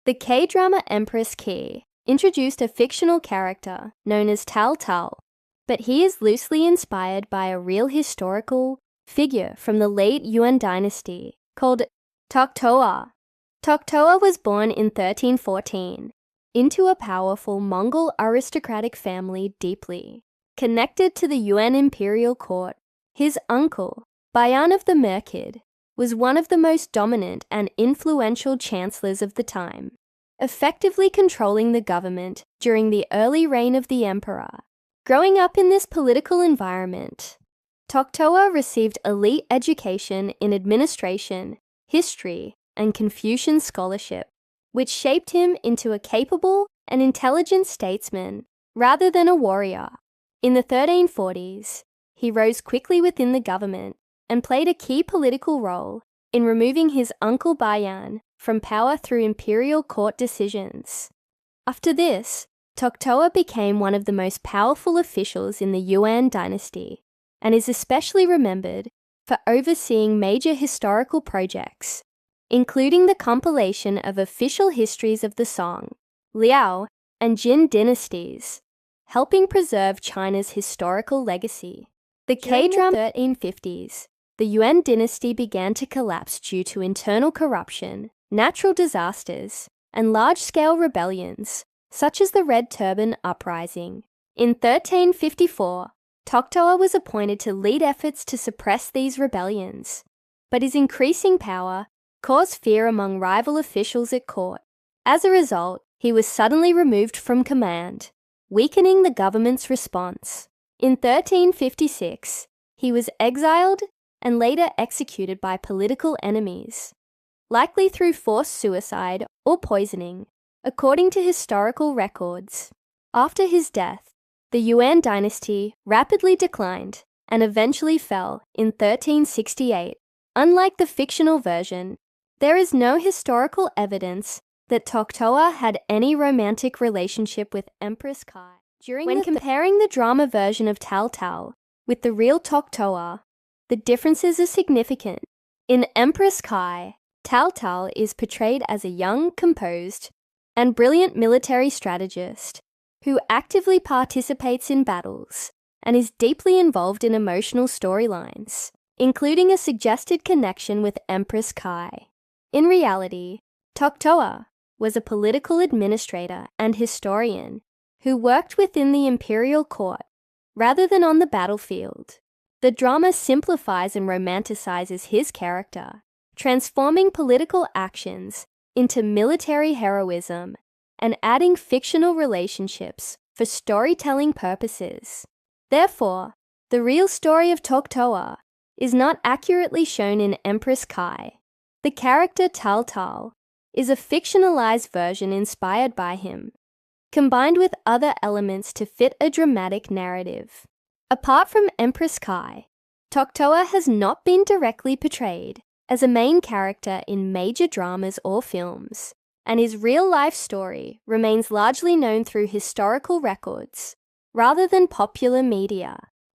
The K-drama Empress Ki introduced a fictional character known as Tal Tal, but he is loosely inspired by a real historical figure from the late Yuan Dynasty called Toqto'a. Toqto'a was born in 1314 into a powerful Mongol aristocratic family deeply connected to the Yuan imperial court. His uncle, Bayan of the Merkid, was one of the most dominant and influential chancellors of the time, effectively controlling the government during the early reign of the emperor. Growing up in this political environment, Toqto'a received elite education in administration, history, and Confucian scholarship, which shaped him into a capable and intelligent statesman rather than a warrior. In the 1340s, he rose quickly within the government and played a key political role in removing his uncle Bayan from power through imperial court decisions. After this, Toqto'a became one of the most powerful officials in the Yuan Dynasty and is especially remembered for overseeing major historical projects, including the compilation of official histories of the Song, Liao, and Jin dynasties, helping preserve China's historical legacy. The K-drama 1350s, the Yuan dynasty began to collapse due to internal corruption, natural disasters, and large-scale rebellions, such as the Red Turban Uprising. In 1354, Toqto'a was appointed to lead efforts to suppress these rebellions, but his increasing power caused fear among rival officials at court. As a result, he was suddenly removed from command, weakening the government's response. In 1356, he was exiled and later executed by political enemies, likely through forced suicide or poisoning, according to historical records. After his death, the Yuan dynasty rapidly declined and eventually fell in 1368. Unlike the fictional version, there is no historical evidence that Toqto'a had any romantic relationship with Empress Ki. When comparing the drama version of Tal Tal with the real Toqto'a, the differences are significant. In Empress Ki, Tal Tal is portrayed as a young, composed, and brilliant military strategist who actively participates in battles and is deeply involved in emotional storylines, including a suggested connection with Empress Ki. In reality, Toqto'a was a political administrator and historian who worked within the imperial court rather than on the battlefield. The drama simplifies and romanticizes his character, transforming political actions into military heroism and adding fictional relationships for storytelling purposes. Therefore, the real story of Toqto'a is not accurately shown in Empress Ki. The character Tal Tal is a fictionalized version inspired by him, combined with other elements to fit a dramatic narrative. Apart from Empress Ki, Toqto'a has not been directly portrayed as a main character in major dramas or films, and his real-life story remains largely known through historical records rather than popular media.